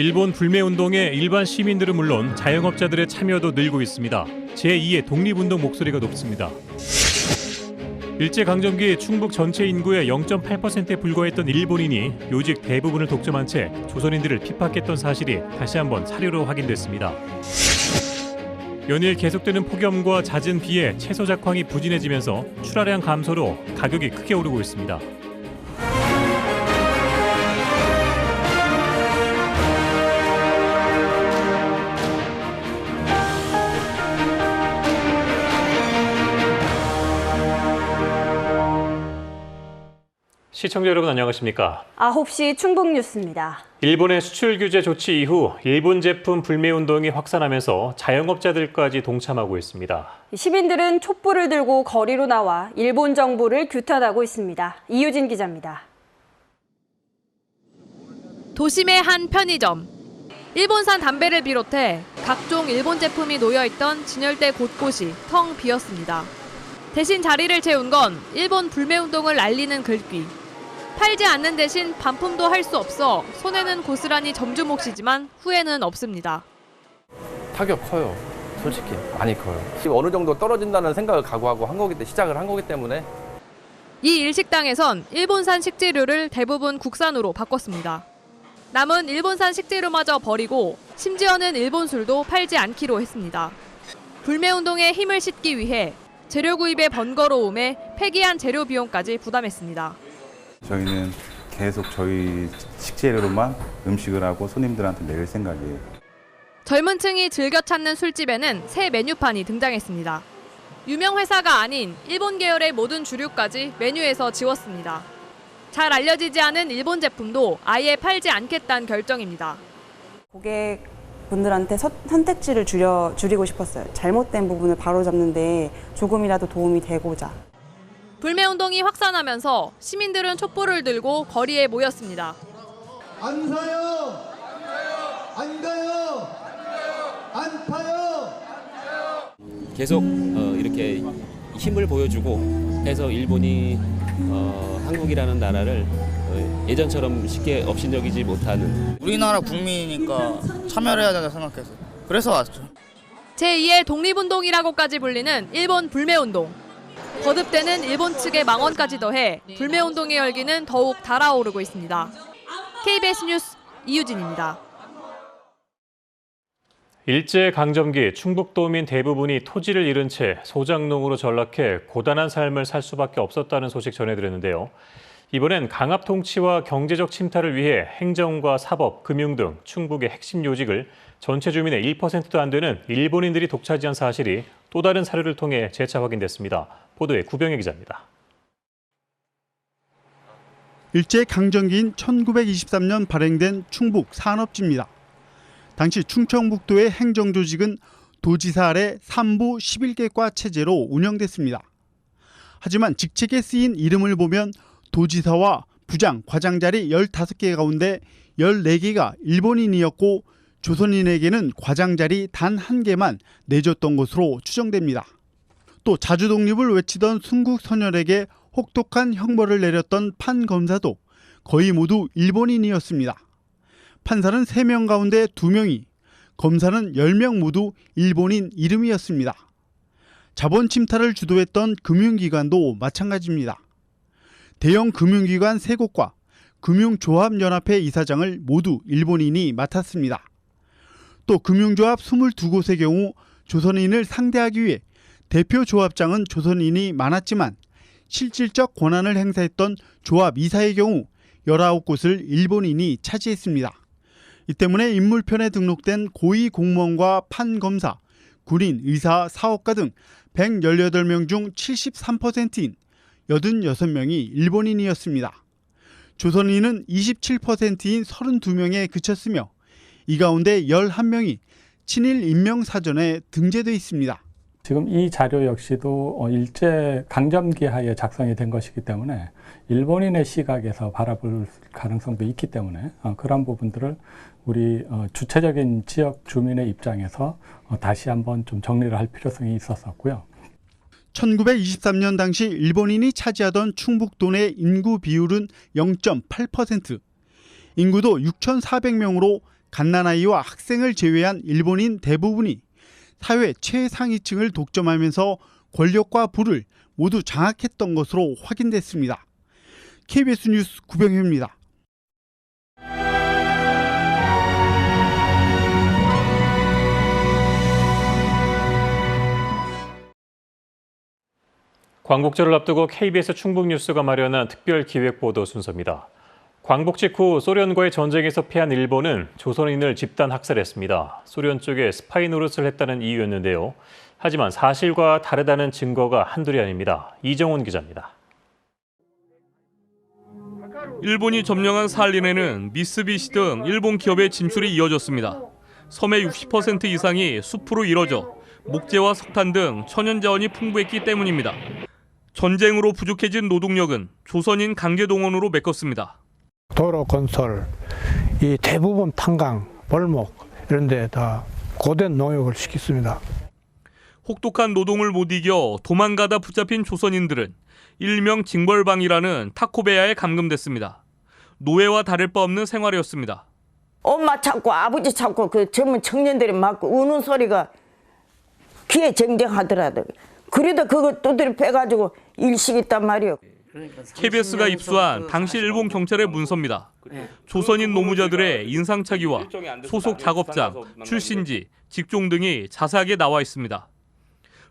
일본 불매운동에 일반 시민들은 물론 자영업자들의 참여도 늘고 있습니다. 제2의 독립운동 목소리가 높습니다. 일제강점기 충북 전체 인구의 0.8%에 불과했던 일본인이 요직 대부분을 독점한 채 조선인들을 핍박했던 사실이 다시 한번 사료로 확인됐습니다. 연일 계속되는 폭염과 잦은 비에 채소 작황이 부진해지면서 출하량 감소로 가격이 크게 오르고 있습니다. 시청자 여러분 안녕하십니까? 9시 충북 뉴스입니다. 일본의 수출 규제 조치 이후 일본 제품 불매운동이 확산하면서 자영업자들까지 동참하고 있습니다. 시민들은 촛불을 들고 거리로 나와 일본 정부를 규탄하고 있습니다. 이유진 기자입니다. 도심의 한 편의점. 일본산 담배를 비롯해 각종 일본 제품이 놓여있던 진열대 곳곳이 텅 비었습니다. 대신 자리를 채운 건 일본 불매운동을 알리는 글귀. 팔지 않는 대신 반품도 할 수 없어 손해는 고스란히 점주 몫이지만 후회는 없습니다. 타격 커요. 솔직히 많이 커요. 어느 정도 떨어진다는 생각을 각오하고 시작을 한 거기 때문에. 이 일식당에선 일본산 식재료를 대부분 국산으로 바꿨습니다. 남은 일본산 식재료마저 버리고 심지어는 일본 술도 팔지 않기로 했습니다. 불매운동에 힘을 싣기 위해 재료 구입의 번거로움에 폐기한 재료 비용까지 부담했습니다. 저희는 계속 저희 식재료로만 음식을 하고 손님들한테 내릴 생각이에요. 젊은 층이 즐겨 찾는 술집에는 새 메뉴판이 등장했습니다. 유명 회사가 아닌 일본 계열의 모든 주류까지 메뉴에서 지웠습니다. 잘 알려지지 않은 일본 제품도 아예 팔지 않겠다는 결정입니다. 고객분들한테 선택지를 줄이고 싶었어요. 잘못된 부분을 바로잡는 데 조금이라도 도움이 되고자. 불매운동이 확산하면서 시민들은 촛불을 들고 거리에 모였습니다. 안 사요! 안 가요! 안 파요! 계속 이렇게 힘을 보여주고 해서 일본이 한국이라는 나라를 예전처럼 쉽게 업신여기지 못하는. 우리나라 국민이니까 참여를 해야 된다고 생각해서 그래서 왔죠. 제2의 독립운동이라고까지 불리는 일본 불매운동. 거듭되는 일본 측의 망언까지 더해 불매운동의 열기는 더욱 달아오르고 있습니다. KBS 뉴스 이유진입니다. 일제강점기 충북도민 대부분이 토지를 잃은 채 소작농으로 전락해 고단한 삶을 살 수밖에 없었다는 소식 전해드렸는데요. 이번엔 강압 통치와 경제적 침탈을 위해 행정과 사법, 금융 등 충북의 핵심 요직을 전체 주민의 1%도 안 되는 일본인들이 독차지한 사실이 또 다른 사료를 통해 재차 확인됐습니다. 보도에 구병혜 기자입니다. 일제강점기인 1923년 발행된 충북 산업지입니다. 당시 충청북도의 행정조직은 도지사 아래 3부 11개과 체제로 운영됐습니다. 하지만 직책에 쓰인 이름을 보면 도지사와 부장, 과장 자리 15개 가운데 14개가 일본인이었고 조선인에게는 과장 자리 단 1개만 내줬던 것으로 추정됩니다. 또 자주독립을 외치던 순국 선열에게 혹독한 형벌을 내렸던 판검사도 거의 모두 일본인이었습니다. 판사는 3명 가운데 2명이, 검사는 10명 모두 일본인 이름이었습니다. 자본 침탈을 주도했던 금융기관도 마찬가지입니다. 대형 금융기관 3곳과 금융조합연합회 이사장을 모두 일본인이 맡았습니다. 또 금융조합 22곳의 경우 조선인을 상대하기 위해 대표 조합장은 조선인이 많았지만 실질적 권한을 행사했던 조합 이사의 경우 19곳을 일본인이 차지했습니다. 이 때문에 인물편에 등록된 고위 공무원과 판검사, 군인, 의사, 사업가 등 118명 중 73%인 86명이 일본인이었습니다. 조선인은 27%인 32명에 그쳤으며 이 가운데 11명이 친일 임명사전에 등재돼 있습니다. 지금 이 자료 역시도 일제 강점기 하에 작성이 된 것이기 때문에 일본인의 시각에서 바라볼 가능성도 있기 때문에 그런 부분들을 우리 주체적인 지역 주민의 입장에서 다시 한번 좀 정리를 할 필요성이 있었었고요. 1923년 당시 일본인이 차지하던 충북도 내 인구 비율은 0.8%, 인구도 6,400명으로 갓난아이와 학생을 제외한 일본인 대부분이 사회 최상위층을 독점하면서 권력과 부를 모두 장악했던 것으로 확인됐습니다. KBS 뉴스 구병효입니다. 광복절을 앞두고 KBS 충북뉴스가 마련한 특별 기획보도 순서입니다. 광복 직후 소련과의 전쟁에서 패한 일본은 조선인을 집단 학살했습니다. 소련 쪽에 스파이 노릇을 했다는 이유였는데요. 하지만 사실과 다르다는 증거가 한둘이 아닙니다. 이정훈 기자입니다. 일본이 점령한 사할린에는 미쓰비시 등 일본 기업의 진출이 이어졌습니다. 섬의 60% 이상이 숲으로 이뤄져 목재와 석탄 등 천연자원이 풍부했기 때문입니다. 전쟁으로 부족해진 노동력은 조선인 강제 동원으로 메꿨습니다. 도로 건설, 이 대부분 탄광, 벌목 이런 데 다 고된 노역을 시켰습니다. 혹독한 노동을 못 이겨 도망가다 붙잡힌 조선인들은 일명 징벌방이라는 타코베야에 감금됐습니다. 노예와 다를 바 없는 생활이었습니다. 엄마 찾고 아버지 찾고 그 젊은 청년들이 막 우는 소리가 귀에 쟁쟁하더라도 그래도 그거 두드려 패가지고 일식 있단 말이에요. KBS가 입수한 당시 일본 경찰의 문서입니다. 조선인 노무자들의 인상착의와 소속 작업장, 출신지, 직종 등이 자세하게 나와 있습니다.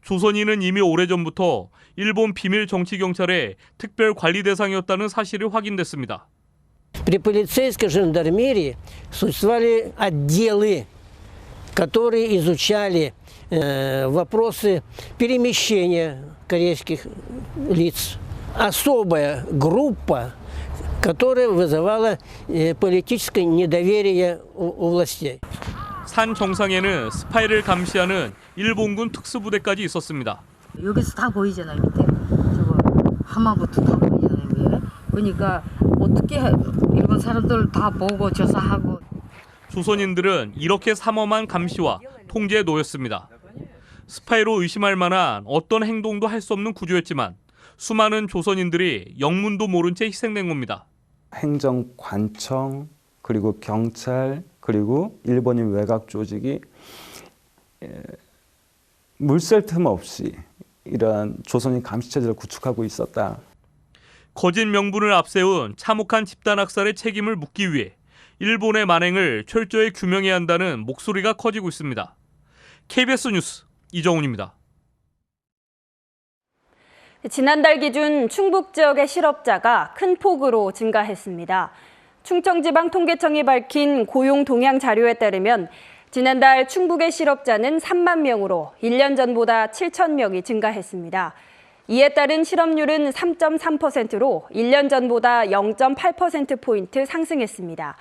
조선인은 이미 오래전부터 일본 비밀 정치경찰의 특별 관리 대상이었다는 사실이 확인됐습니다. При полицейской жандармерии существовали отделы, которые изучали вопросы перемещения корейских лиц. Особая группа, которая вызывала политическое недоверие у властей. 산 정상에는 스파이를 감시하는 일본군 특수부대까지 있었습니다. 여기서 다 보이잖아요. 밑에 저거 하마부터 다 보이잖아요. 위에. 그러니까 어떻게 일본 사람들 다 보고 조사하고. 조선인들은 이렇게 삼엄한 감시와 통제에 놓였습니다. 스파이로 의심할 만한 어떤 행동도 할 수 없는 구조였지만 수많은 조선인들이 영문도 모른 채 희생된 겁니다. 행정관청 그리고 경찰 그리고 일본인 외곽 조직이 물샐 틈 없이 이러한 조선인 감시체제를 구축하고 있었다. 거짓 명분을 앞세운 참혹한 집단학살의 책임을 묻기 위해 일본의 만행을 철저히 규명해야 한다는 목소리가 커지고 있습니다. KBS 뉴스 이정훈입니다. 지난달 기준 충북 지역의 실업자가 큰 폭으로 증가했습니다. 충청지방통계청이 밝힌 고용 동향 자료에 따르면 지난달 충북의 실업자는 3만 명으로 1년 전보다 7천 명이 증가했습니다. 이에 따른 실업률은 3.3%로 1년 전보다 0.8%포인트 상승했습니다.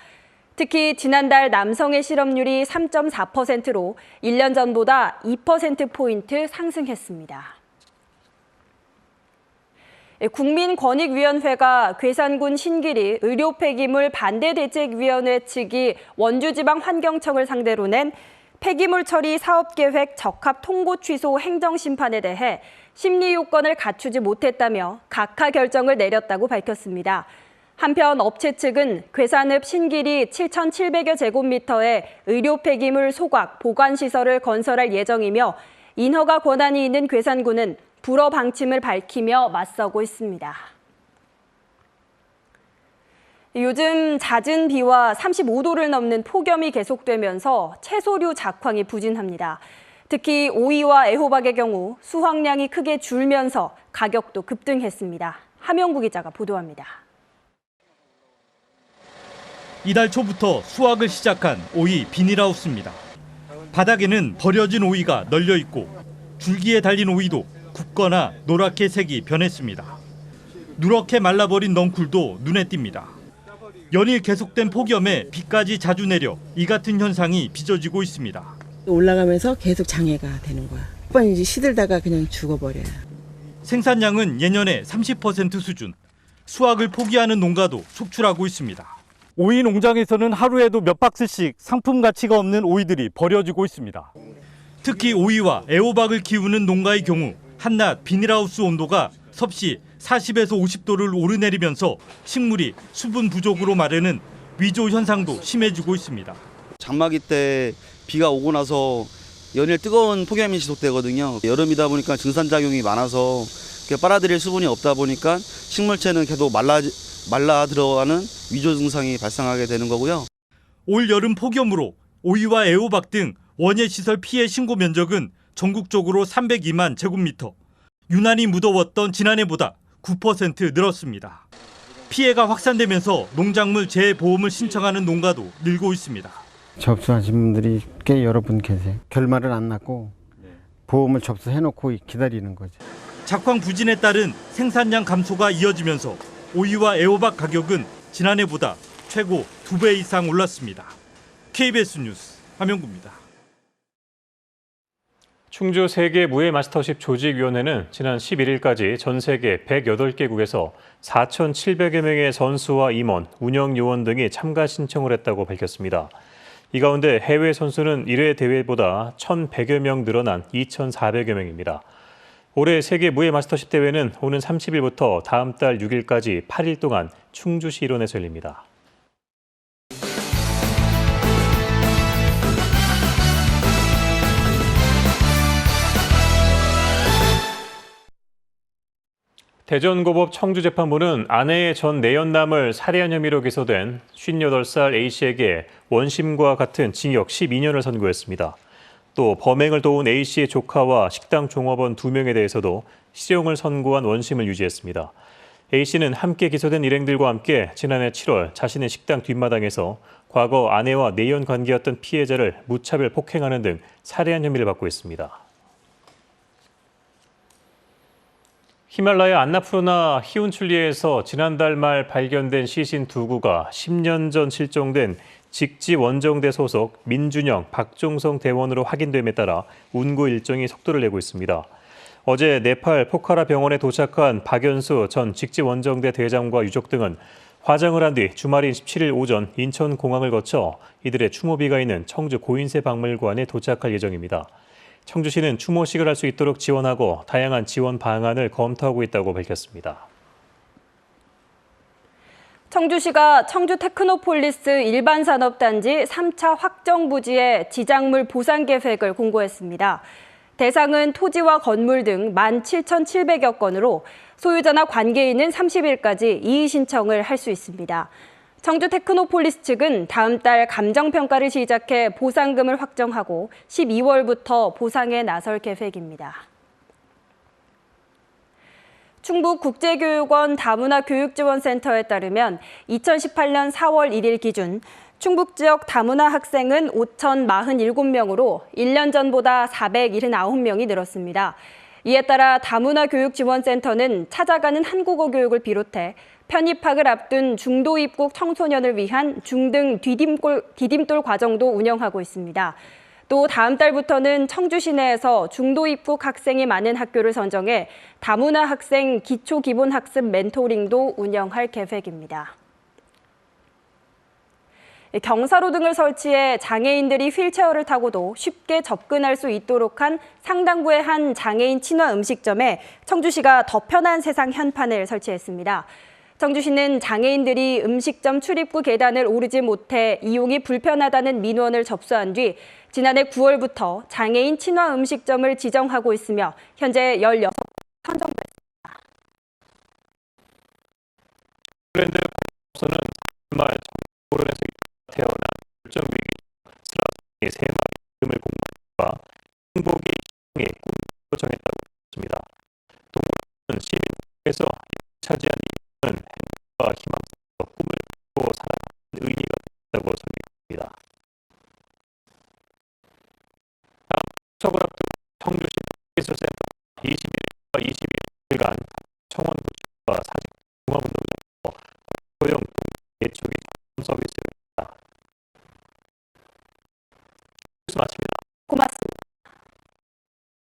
특히 지난달 남성의 실업률이 3.4%로 1년 전보다 2%포인트 상승했습니다. 국민권익위원회가 괴산군 신길이 의료 폐기물 반대대책위원회 측이 원주지방환경청을 상대로 낸 폐기물 처리 사업계획 적합 통보 취소 행정심판에 대해 심리 요건을 갖추지 못했다며 각하 결정을 내렸다고 밝혔습니다. 한편 업체 측은 괴산읍 신길이 7,700여 제곱미터의 의료 폐기물 소각, 보관시설을 건설할 예정이며 인허가 권한이 있는 괴산군은 불허 방침을 밝히며 맞서고 있습니다. 요즘 잦은 비와 35도를 넘는 폭염이 계속되면서 채소류 작황이 부진합니다. 특히 오이와 애호박의 경우 수확량이 크게 줄면서 가격도 급등했습니다. 함영구 기자가 보도합니다. 이달 초부터 수확을 시작한 오이 비닐하우스입니다. 바닥에는 버려진 오이가 널려 있고 줄기에 달린 오이도 굽거나 노랗게 색이 변했습니다. 누렇게 말라버린 넝쿨도 눈에 띕니다. 연일 계속된 폭염에 비까지 자주 내려 이 같은 현상이 빚어지고 있습니다. 올라가면서 계속 장애가 되는 거야. 한번 이제 시들다가 그냥 죽어버려요. 생산량은 예년의 30% 수준. 수확을 포기하는 농가도 속출하고 있습니다. 오이 농장에서는 하루에도 몇 박스씩 상품 가치가 없는 오이들이 버려지고 있습니다. 특히 오이와 애호박을 키우는 농가의 경우 한낮 비닐하우스 온도가 섭씨 40에서 50도를 오르내리면서 식물이 수분 부족으로 마르는 위조 현상도 심해지고 있습니다. 장마기 때 비가 오고 나서 연일 뜨거운 폭염이 지속되거든요. 여름이다 보니까 증산작용이 많아서 빨아들일 수분이 없다 보니까 식물체는 계속 말라 들어가는 위조 증상이 발생하게 되는 거고요. 올 여름 폭염으로 오이와 애호박 등 원예시설 피해 신고 면적은 전국적으로 302만 제곱미터. 유난히 무더웠던 지난해보다 9% 늘었습니다. 피해가 확산되면서 농작물 재보험을 신청하는 농가도 늘고 있습니다. 접수하신 분들이 꽤 여러 분 계세요. 결말은 안 났고 보험을 접수해놓고 기다리는 거죠. 작황 부진에 따른 생산량 감소가 이어지면서 오이와 애호박 가격은 지난해보다 최고 2배 이상 올랐습니다. KBS 뉴스 함영구입니다. 충주 세계 무예 마스터십 조직위원회는 지난 11일까지 전 세계 108개국에서 4,700여 명의 선수와 임원, 운영 요원 등이 참가 신청을 했다고 밝혔습니다. 이 가운데 해외 선수는 1회 대회보다 1,100여 명 늘어난 2,400여 명입니다. 올해 세계 무예 마스터십 대회는 오는 30일부터 다음 달 6일까지 8일 동안 충주시 일원에서 열립니다. 대전고법 청주재판부는 아내의 전 내연남을 살해한 혐의로 기소된 58살 A씨에게 원심과 같은 징역 12년을 선고했습니다. 또 범행을 도운 A씨의 조카와 식당 종업원 2명에 대해서도 실형을 선고한 원심을 유지했습니다. A씨는 함께 기소된 일행들과 함께 지난해 7월 자신의 식당 뒷마당에서 과거 아내와 내연 관계였던 피해자를 무차별 폭행하는 등 살해한 혐의를 받고 있습니다. 히말라야 안나푸르나 히운출리에서 지난달 말 발견된 시신 2구가 10년 전 실종된 직지 원정대 소속 민준영, 박종성 대원으로 확인됨에 따라 운구 일정이 속도를 내고 있습니다. 어제 네팔 포카라 병원에 도착한 박연수 전 직지 원정대 대장과 유족 등은 화장을 한 뒤 주말인 17일 오전 인천공항을 거쳐 이들의 추모비가 있는 청주 고인세 박물관에 도착할 예정입니다. 청주시는 추모식을 할 수 있도록 지원하고 다양한 지원 방안을 검토하고 있다고 밝혔습니다. 청주시가 청주 테크노폴리스 일반산업단지 3차 확정 부지의 지작물 보상 계획을 공고했습니다. 대상은 토지와 건물 등 17,700여 건으로 소유자나 관계인은 30일까지 이의 신청을 할 수 있습니다. 청주 테크노폴리스 측은 다음 달 감정평가를 시작해 보상금을 확정하고 12월부터 보상에 나설 계획입니다. 충북국제교육원 다문화 교육지원센터에 따르면 2018년 4월 1일 기준 충북 지역 다문화 학생은 5,047명으로 1년 전보다 479명이 늘었습니다. 이에 따라 다문화 교육지원센터는 찾아가는 한국어 교육을 비롯해 편입학을 앞둔 중도 입국 청소년을 위한 중등 디딤돌 과정도 운영하고 있습니다. 또 다음 달부터는 청주 시내에서 중도 입국 학생이 많은 학교를 선정해 다문화 학생 기초 기본 학습 멘토링도 운영할 계획입니다. 경사로 등을 설치해 장애인들이 휠체어를 타고도 쉽게 접근할 수 있도록 한 상당구의 한 장애인 친화 음식점에 청주시가 더 편한 세상 현판을 설치했습니다. 청주시는 장애인들이 음식점 출입구 계단을 오르지 못해 이용이 불편하다는 민원을 접수한 뒤 지난해 9월부터 장애인 친화 음식점을 지정하고 있으며 현재 16개 선정됐습니다. 브랜드에서는 정말 토론에서 태어난 결정 위기 슬라스의 세 마리 이름을 공부와 행복의 꿈을 정했다고 했습니다. 동물은 시민에서 차지한 이유는 행복과 희망과 꿈을 꾸고 살아가는 의미가 있다고 설명합니다. 다음